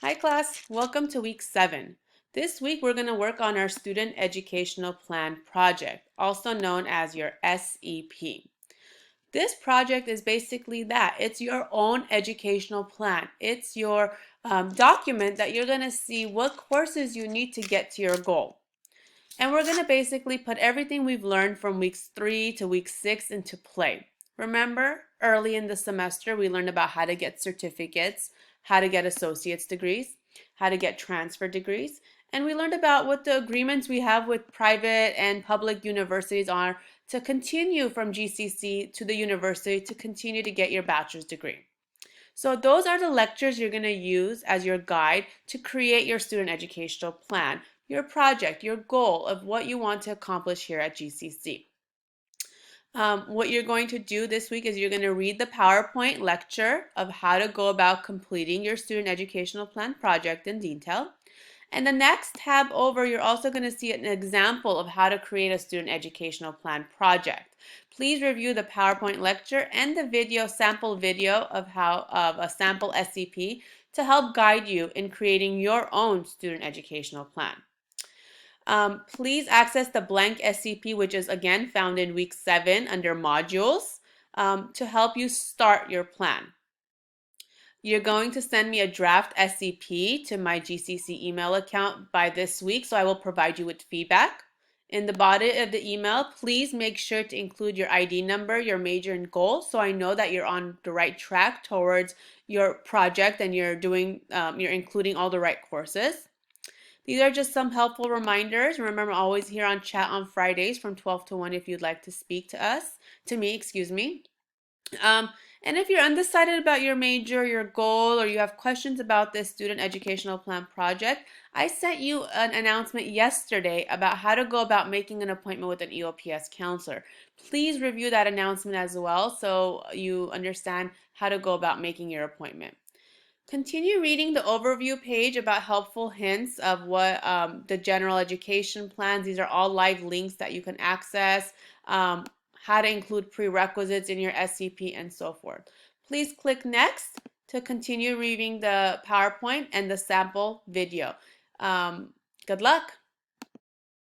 Hi class, welcome to week 7. This week we're going to work on our Student Educational Plan project, also known as your SEP. This project is basically that. It's your own educational plan. It's your document that you're going to see what courses you need to get to your goal. And we're going to basically put everything we've learned from weeks 3 to week 6 into play. Remember, early in the semester, we learned about how to get certificates, how to get associate's degrees, how to get transfer degrees, and we learned about what the agreements we have with private and public universities are to continue from GCC to the university to continue to get your bachelor's degree. So those are the lectures you're going to use as your guide to create your student educational plan, your project, your goal of what you want to accomplish here at GCC. What you're going to do this week is you're going to read the PowerPoint lecture of how to go about completing your student educational plan project in detail. And the next tab over, you're also going to see an example of how to create a student educational plan project. Please review the PowerPoint lecture and the sample video of a sample SCP to help guide you in creating your own student educational plan. Please access the blank SCP, which is again found in week 7 under modules, to help you start your plan. You're going to send me a draft SCP to my GCC email account by this week, so I will provide you with feedback. In the body of the email, please make sure to include your ID number, your major and goal, so I know that you're on the right track towards your project and you're including all the right courses. These are just some helpful reminders. Remember, I'm always here on chat on Fridays from 12 to 1 if you'd like to speak to me, excuse me. And if you're undecided about your major, your goal, or you have questions about this student educational plan project, I sent you an announcement yesterday about how to go about making an appointment with an EOPS counselor. Please review that announcement as well so you understand how to go about making your appointment. Continue reading the overview page about helpful hints of what the general education plans. These are all live links that you can access. How to include prerequisites in your SCP, and so forth. Please click next to continue reading the PowerPoint and the sample video. Good luck.